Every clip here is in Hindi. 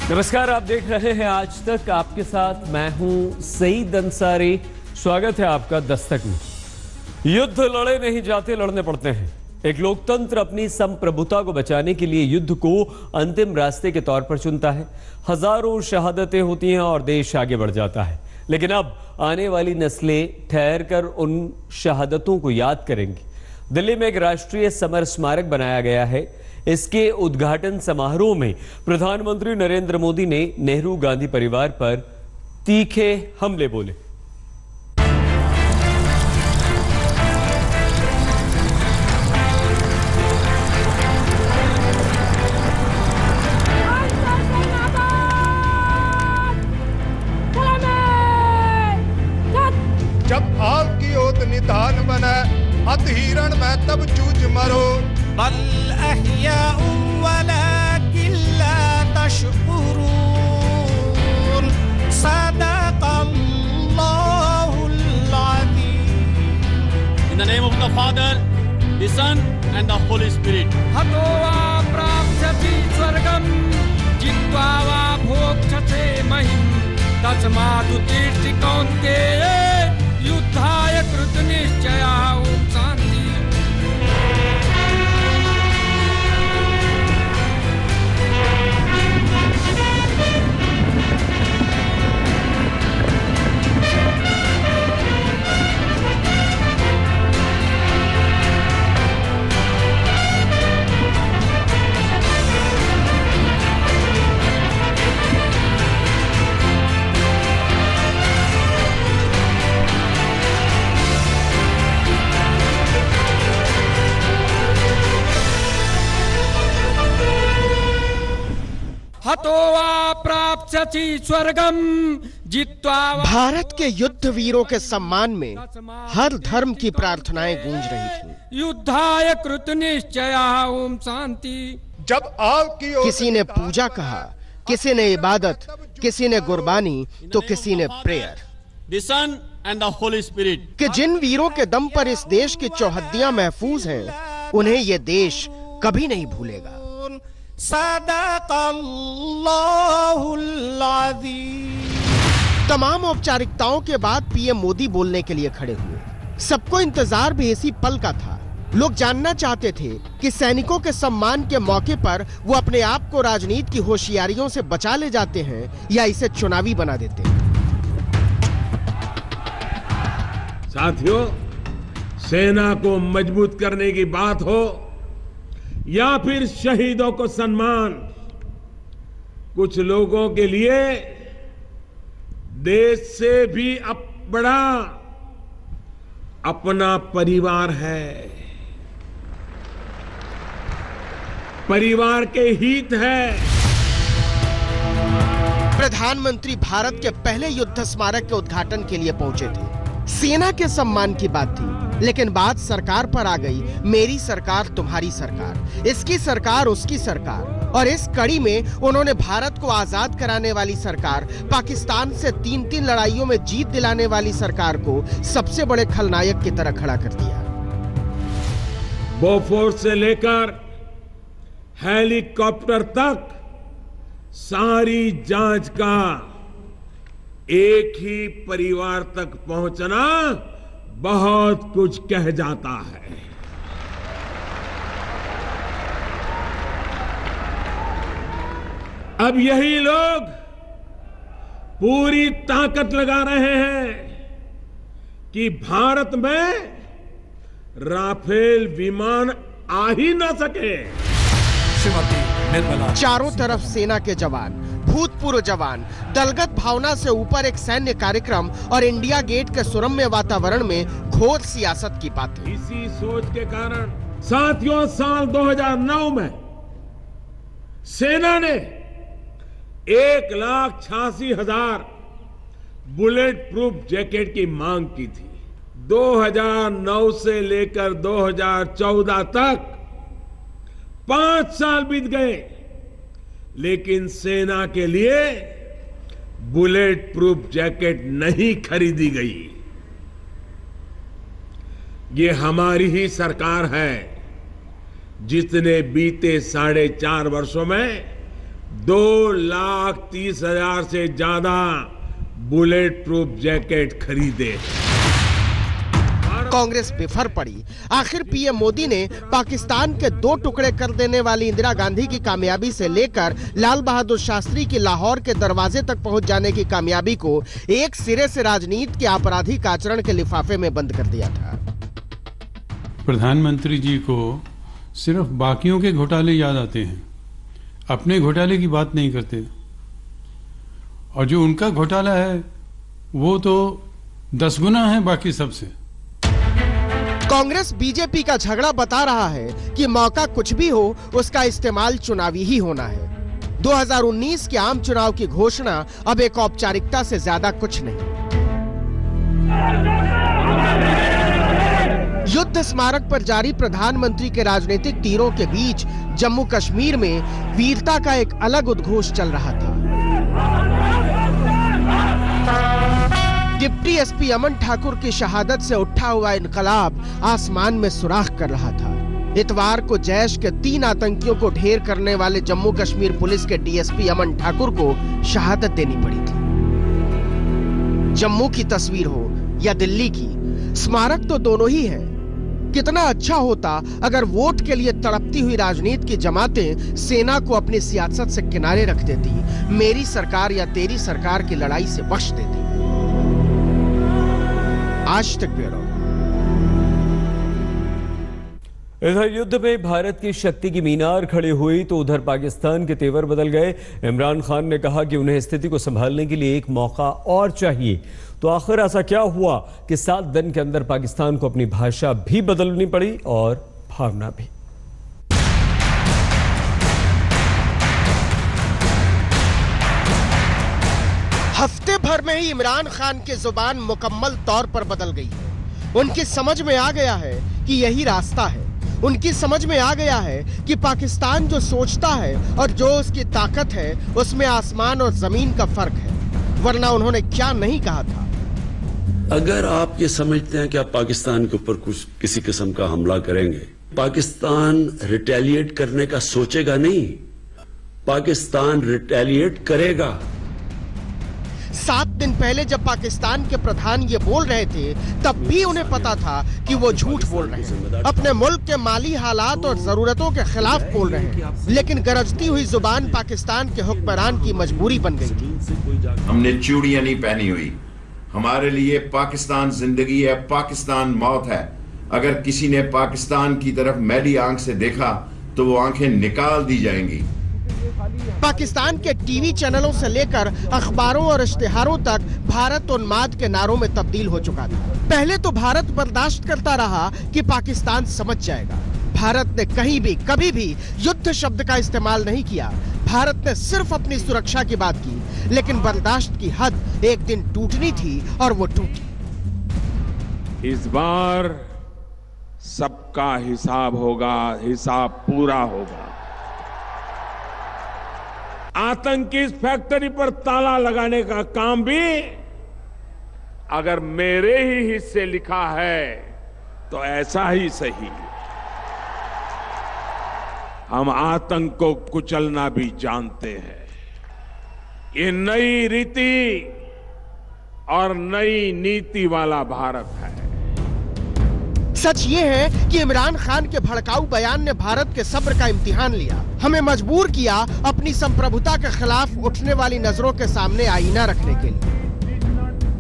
नमस्कार, आप देख रहे हैं आज तक। आपके साथ मैं हूं सईद अंसारी। स्वागत है आपका दस्तक में। युद्ध लड़े नहीं जाते, लड़ने पड़ते हैं। एक लोकतंत्र अपनी संप्रभुता को बचाने के लिए युद्ध को अंतिम रास्ते के तौर पर चुनता है। हजारों शहादतें होती हैं और देश आगे बढ़ जाता है। लेकिन अब आने वाली नस्लें ठहर कर उन शहादतों को याद करेंगी। दिल्ली में एक राष्ट्रीय समर स्मारक बनाया गया है। इसके उद्घाटन समारोह में प्रधानमंत्री नरेंद्र मोदी ने नेहरू गांधी परिवार पर तीखे हमले बोले। जब आपकी ओत निधान बने अधीरण में तब जूझ मरो। बल अहयाउ वलाकिन ला तशकुरून। सदक़ल्लाहुल अज़ीम। In the name of the Father, the Son, and the Holy Spirit. हतो वा प्राप्स्यति स्वर्गं जित्वा वा भोक्ष्यसे महिम् तस्मादुत्तिष्ठ कौन्तेय युद्धाय कृतनिश्चयः। ओम शांति। हतो वा प्राप्स्यति स्वर्गं जित्वा। भारत के युद्ध वीरों के सम्मान में हर धर्म की प्रार्थनाएं गूंज रही थीं। युद्धाय कृतनिश्चयः। ओम शांति। जब आपकी ओत किसी ने पूजा कहा, किसी ने इबादत, किसी ने कुर्बानी, तो किसी ने prayer. The Son and the Holy Spirit. कि जिन वीरों के दम पर इस देश की चौहद्दियां महफूज हैं, उन्हें ये देश कभी नहीं भूलेगा। सदक़ल्लाहुल अज़ीम। तमाम औपचारिकताओं के बाद पीएम मोदी बोलने के लिए खड़े हुए। सबको इंतजार भी इसी पल का था। लोग जानना चाहते थे कि सैनिकों के सम्मान के मौके पर वो अपने आप को राजनीति की होशियारियों से बचा ले जाते हैं या इसे चुनावी बना देते हैं। साथियों, सेना को मजबूत करने की बात हो या फिर शहीदों को सम्मान, कुछ लोगों के लिए देश से भी बड़ा अपना परिवार है। परिवार के हित है। प्रधानमंत्री भारत के पहले युद्ध स्मारक के उद्घाटन के लिए पहुंचे थे। सेना के सम्मान की बात थी, लेकिन बात सरकार पर आ गई। मेरी सरकार, तुम्हारी सरकार, इसकी सरकार, उसकी सरकार। और इस कड़ी में उन्होंने भारत को आजाद कराने वाली सरकार, पाकिस्तान से 3-3 लड़ाइयों में जीत दिलाने वाली सरकार को सबसे बड़े खलनायक की तरह खड़ा कर दिया। बोफोर्स से लेकर हेलीकॉप्टर तक सारी जांच का एक ही परिवार तक पहुंचना बहुत कुछ कह जाता है। अब यही लोग पूरी ताकत लगा रहे हैं कि भारत में राफेल विमान आ ही ना सके। श्रीमती निर्मला। चारों तरफ सेना के जवान, भूतपूर्व जवान, दलगत भावना से ऊपर एक सैन्य कार्यक्रम और इंडिया गेट के सुरम्य वातावरण में घोर सियासत की बातें। इसी सोच के कारण साथियों, साल 2009 में सेना ने 1,86,000 बुलेट प्रूफ जैकेट की मांग की थी। 2009 से लेकर 2014 तक 5 साल बीत गए, लेकिन सेना के लिए बुलेट प्रूफ जैकेट नहीं खरीदी गई। ये हमारी ही सरकार है जिसने बीते 4.5 वर्षों में 2,30,000 से ज्यादा बुलेट प्रूफ जैकेट खरीदे। कांग्रेस बेफर पड़ी। आखिर पीएम मोदी ने पाकिस्तान के 2 टुकड़े कर देने वाली इंदिरा गांधी की कामयाबी से लेकर लाल बहादुर शास्त्री की लाहौर के दरवाजे तक पहुंच जाने की कामयाबी को एक सिरे से राजनीति के आपराधिक आचरण के लिफाफे में बंद कर दिया था। प्रधानमंत्री जी को सिर्फ बाकियों के घोटाले याद आते हैं, अपने घोटाले की बात नहीं करते। और जो उनका घोटाला है वो तो 10 गुना है बाकी सबसे। कांग्रेस बीजेपी का झगड़ा बता रहा है कि मौका कुछ भी हो, उसका इस्तेमाल चुनावी ही होना है। 2019 के आम चुनाव की घोषणा अब एक औपचारिकता से ज्यादा कुछ नहीं। युद्ध स्मारक पर जारी प्रधानमंत्री के राजनीतिक तीरों के बीच जम्मू कश्मीर में वीरता का एक अलग उद्घोष चल रहा था। डिप्टी एसपी अमन ठाकुर की शहादत से उठा हुआ इनकलाब आसमान में सुराख कर रहा था। इतवार को जैश के 3 आतंकियों को ढेर करने वाले जम्मू कश्मीर पुलिस के डीएसपी अमन ठाकुर को शहादत देनी पड़ी थी। जम्मू की तस्वीर हो या दिल्ली की, स्मारक तो दोनों ही है। कितना अच्छा होता अगर वोट के लिए तड़पती हुई राजनीति की जमातें सेना को अपनी सियासत से किनारे रख देती, मेरी सरकार या तेरी सरकार की लड़ाई से बख्श देती। आज तक ब्यूरो। इधर युद्ध में भारत की शक्ति की मीनार खड़ी हुई तो उधर पाकिस्तान के तेवर बदल गए। इमरान खान ने कहा कि उन्हें स्थिति को संभालने के लिए एक मौका और चाहिए। तो आखिर ऐसा क्या हुआ कि 7 दिन के अंदर पाकिस्तान को अपनी भाषा भी बदलनी पड़ी और भावना भी। हफ्ते भर में ही इमरान खान की जुबान मुकम्मल तौर पर बदल गई है। उनकी समझ में आ गया है कि यही रास्ता है। उनकी समझ में आ गया है कि पाकिस्तान जो सोचता है और जो उसकी ताकत है उसमें आसमान और जमीन का फर्क है। वरना उन्होंने क्या नहीं कहा था। अगर आप ये समझते हैं कि आप पाकिस्तान के ऊपर कुछ किसी किस्म का हमला करेंगे, पाकिस्तान रिटेलिएट करने का सोचेगा नहीं, पाकिस्तान रिटेलिएट करेगा। 7 दिन पहले जब पाकिस्तान के प्रधान ये बोल रहे थे तब भी उन्हें पता था कि वो झूठ बोल रहे हैं। अपने मुल्क के माली हालात और जरूरतों के खिलाफ बोल रहे हैं, लेकिन गरजती हुई जुबान पाकिस्तान के हुक्मरान की मजबूरी बन गई थी। हमने चूड़ियां नहीं पहनी हुई। हमारे लिए पाकिस्तान जिंदगी है, पाकिस्तान मौत है। अगर किसी ने पाकिस्तान की तरफ मैली आंख से देखा तो वो आंखें निकाल दी जाएंगी। पाकिस्तान के टीवी चैनलों से लेकर अखबारों और इश्तिहारों तक भारत उन्माद के नारों में तब्दील हो चुका था। पहले तो भारत बर्दाश्त करता रहा कि पाकिस्तान समझ जाएगा। भारत ने कहीं भी कभी भी युद्ध शब्द का इस्तेमाल नहीं किया। भारत ने सिर्फ अपनी सुरक्षा की बात की, लेकिन बर्दाश्त की हद एक दिन टूटनी थी और वो टूटी। इस बार सबका हिसाब होगा, हिसाब पूरा होगा। आतंकी फैक्ट्री पर ताला लगाने का काम भी अगर मेरे ही हिस्से लिखा है तो ऐसा ही सही। हम आतंक को कुचलना भी जानते हैं। ये नई रीति और नई नीति वाला भारत है। सच ये है कि इमरान खान के भड़काऊ बयान ने भारत के सब्र का इम्तिहान लिया, हमें मजबूर किया अपनी संप्रभुता के खिलाफ उठने वाली नजरों के सामने आईना रखने के लिए।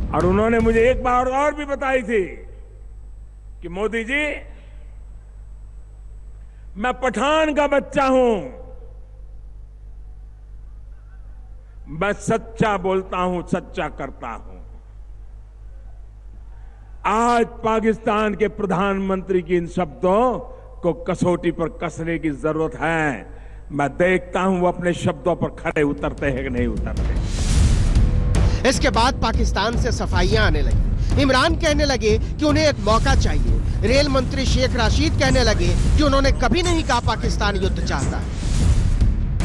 और उन्होंने मुझे एक बात और भी बताई थी कि मोदी जी, मैं पठान का बच्चा हूं, मैं सच्चा बोलता हूं, सच्चा करता हूं। आज पाकिस्तान के प्रधानमंत्री की इन शब्दों को कसौटी पर कसने की जरूरत है। मैं देखता हूं वो अपने शब्दों पर खड़े उतरते हैं कि नहीं उतरते। इसके बाद पाकिस्तान से सफाइयां आने लगी। इमरान कहने लगे कि उन्हें एक मौका चाहिए। रेल मंत्री शेख राशिद कहने लगे कि उन्होंने कभी नहीं कहा पाकिस्तान युद्ध चाहता है।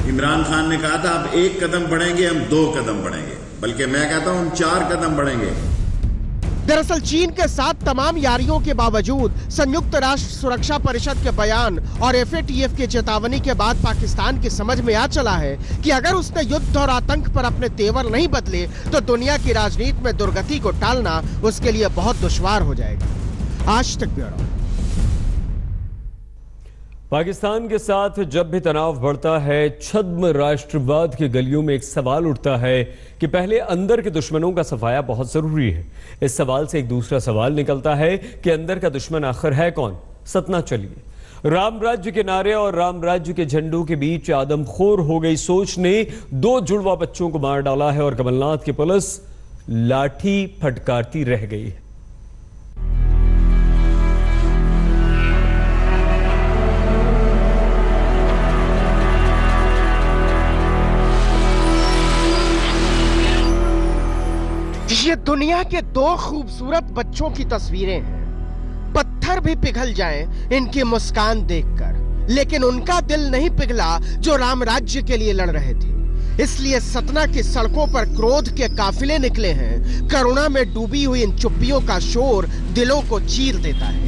इमरान खान ने कहा था अब 1 कदम बढ़ेंगे, हम 2 कदम बढ़ेंगे, बल्कि मैं कहता हूं हम 4 कदम बढ़ेंगे। दरअसल चीन के साथ तमाम यारियों के बावजूद संयुक्त राष्ट्र सुरक्षा परिषद के बयान और FATF की चेतावनी के बाद पाकिस्तान की समझ में आ चला है कि अगर उसने युद्ध और आतंक पर अपने तेवर नहीं बदले तो दुनिया की राजनीति में दुर्गति को टालना उसके लिए बहुत दुश्वार हो जाएगा। आज तक ब्यूरो। पाकिस्तान के साथ जब भी तनाव बढ़ता है, छद्म राष्ट्रवाद की गलियों में एक सवाल उठता है कि पहले अंदर के दुश्मनों का सफाया बहुत जरूरी है। इस सवाल से एक दूसरा सवाल निकलता है कि अंदर का दुश्मन आखिर है कौन। सतना चलिए। राम राज्य के नारे और राम राज्य के झंडों के बीच आदमखोर हो गई सोच ने 2 जुड़वा बच्चों को मार डाला है और कमलनाथ की पुलिस लाठी फटकारती रह गई है। ये दुनिया के 2 खूबसूरत बच्चों की तस्वीरें हैं। पत्थर भी पिघल जाएं इनकी मुस्कान देखकर, लेकिन उनका दिल नहीं पिघला जो राम राज्य के लिए लड़ रहे थे। इसलिए सतना की सड़कों पर क्रोध के काफिले निकले हैं। करुणा में डूबी हुई इन चुप्पियों का शोर दिलों को चीर देता है।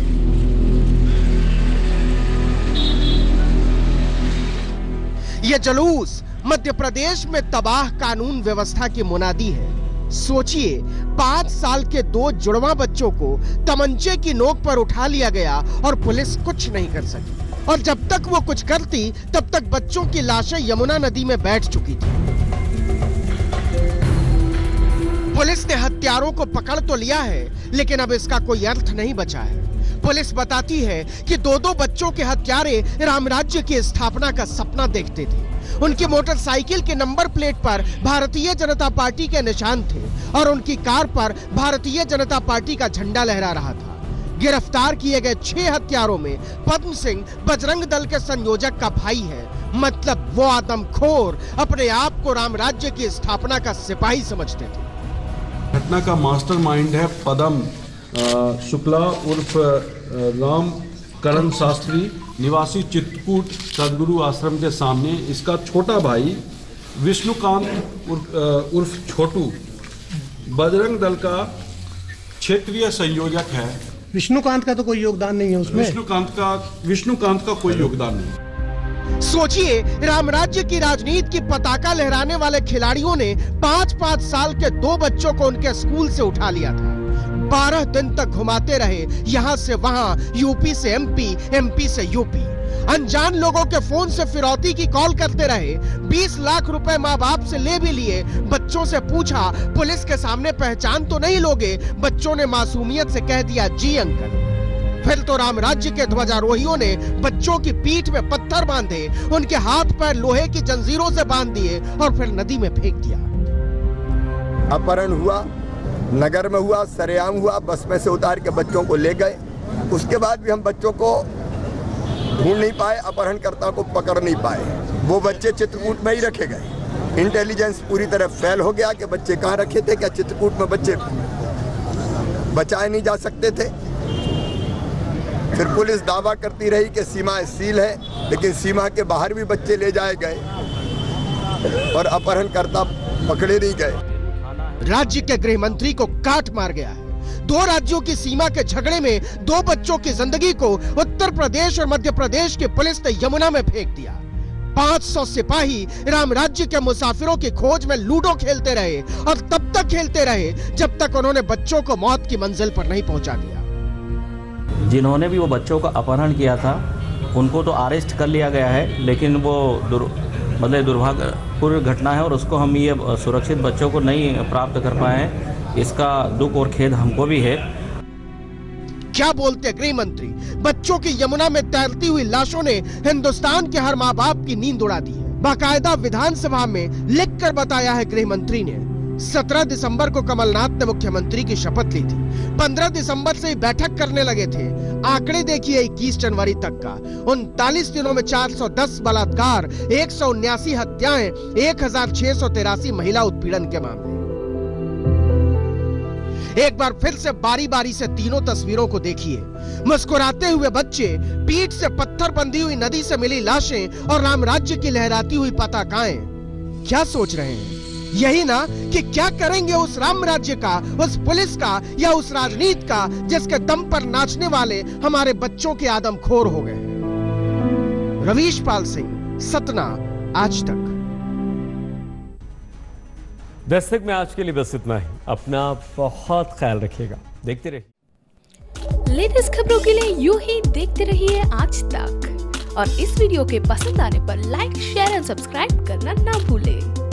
यह जुलूस मध्य प्रदेश में तबाह कानून व्यवस्था की मुनादी है। सोचिए, 5 साल के 2 जुड़वा बच्चों को तमंचे की नोक पर उठा लिया गया और पुलिस कुछ नहीं कर सकी। और जब तक वो कुछ करती तब तक बच्चों की लाशें यमुना नदी में बैठ चुकी थी। पुलिस ने हत्यारों को पकड़ तो लिया है, लेकिन अब इसका कोई अर्थ नहीं बचा है। पुलिस बताती है कि 2 बच्चों के हत्यारे राम राज्य की स्थापना का सपना देखते थे। उनकी मोटरसाइकिल के नंबर प्लेट पर भारतीय जनता पार्टी के निशान थे और उनकी कार पर भारतीय जनता पार्टी का झंडा लहरा रहा था। गिरफ्तार किए गए 6 हत्यारों में पद्म सिंह बजरंग दल के संयोजक का भाई है। मतलब वो आदमखोर अपने आप को राम राज्य की स्थापना का सिपाही समझते थे। घटना का मास्टरमाइंड है पदम शुक्ला उर्फ राम करण शास्त्री, निवासी चित्रकूट सदगुरु आश्रम के सामने। इसका छोटा भाई विष्णुकांत उर्फ छोटू बजरंग दल का क्षेत्रीय संयोजक है। विष्णुकांत का तो कोई योगदान नहीं है उसमें। विष्णुकांत का कोई योगदान नहीं। सोचिए, राम राज्य की राजनीति की पताका लहराने वाले खिलाड़ियों ने 5-5 साल के 2 बच्चों को उनके स्कूल से उठा लिया था। 12 दिन तक घुमाते रहे, यहां से वहां, यूपी से एमपी, एमपी से यूपी। अनजान लोगों के फोन से फिरौती की कॉल करते रहे। 20 लाख रुपए माँ बाप से ले भी लिए। बच्चों से पूछा, पुलिस के सामने पहचान तो नहीं लोगे? बच्चों ने मासूमियत से कह दिया, जी अंकल। फिर तो राम राज्य के ध्वजारोहियों ने बच्चों की पीठ में पत्थर बांधे, उनके हाथ पैर लोहे की जंजीरों से बांध दिए और फिर नदी में फेंक दिया। अपहरण हुआ, नगर में हुआ, सरेआम हुआ, बस में से उतार के बच्चों को ले गए। उसके बाद भी हम बच्चों को ढूंढ नहीं पाए, अपहरणकर्ता को पकड़ नहीं पाए। वो बच्चे चित्रकूट में ही रखे गए। इंटेलिजेंस पूरी तरह फेल हो गया कि बच्चे कहाँ रखे थे। क्या चित्रकूट में बच्चे बचाए नहीं जा सकते थे? फिर पुलिस दावा करती रही कि सीमा सील है, लेकिन सीमा के बाहर भी बच्चे ले जाए गए और अपहरणकर्ता पकड़े नहीं गए। राज्य के गृह मंत्री को काट मार गया है। 2 राज्यों की सीमा के झगड़े में 2 बच्चों की जिंदगी को उत्तर प्रदेश और मध्य प्रदेश की पुलिस ने यमुना में फेंक दिया। 500 सिपाही राम राज्य के मुसाफिरों की खोज में लूडो खेलते रहे और तब तक खेलते रहे जब तक उन्होंने बच्चों को मौत की मंजिल पर नहीं पहुंचा दिया। जिन्होंने भी वो बच्चों का अपहरण किया था उनको तो अरेस्ट कर लिया गया है, लेकिन वो दुर्भाग्यपूर्ण घटना है और उसको हम ये सुरक्षित बच्चों को नहीं प्राप्त कर पाए हैं। इसका दुख और खेद हमको भी है। क्या बोलते गृह मंत्री? बच्चों की यमुना में तैरती हुई लाशों ने हिंदुस्तान के हर माँ बाप की नींद उड़ा दी है। बाकायदा विधानसभा में लिखकर बताया है गृह मंत्री ने। 17 दिसंबर को कमलनाथ ने मुख्यमंत्री की शपथ ली थी। 15 दिसंबर से बैठक करने लगे थे। आंकड़े देखिए 21 जनवरी तक का। 39 दिनों में 410 बलात्कार, 179 हत्याएं, 1683 महिला उत्पीड़न के मामले। एक बार फिर से बारी बारी से तीनों तस्वीरों को देखिए। मुस्कुराते हुए बच्चे, पीठ से पत्थर बंधी हुई नदी से मिली लाशें और राम राज्य की लहराती हुई पताकाएं। क्या सोच रहे हैं? यही ना कि क्या करेंगे उस राम राज्य का, उस पुलिस का या उस राजनीति का जिसके दम पर नाचने वाले हमारे बच्चों के आदमखोर हो गए। रवीश पाल सिंह, सतना, आज तक। दस्तक में आज के लिए बस इतना ही। अपना बहुत ख्याल रखिएगा, देखते रहिए। लेटेस्ट खबरों के लिए यूं ही देखते रहिए आज तक, और इस वीडियो के पसंद आने पर लाइक, शेयर एंड सब्सक्राइब करना ना भूलें।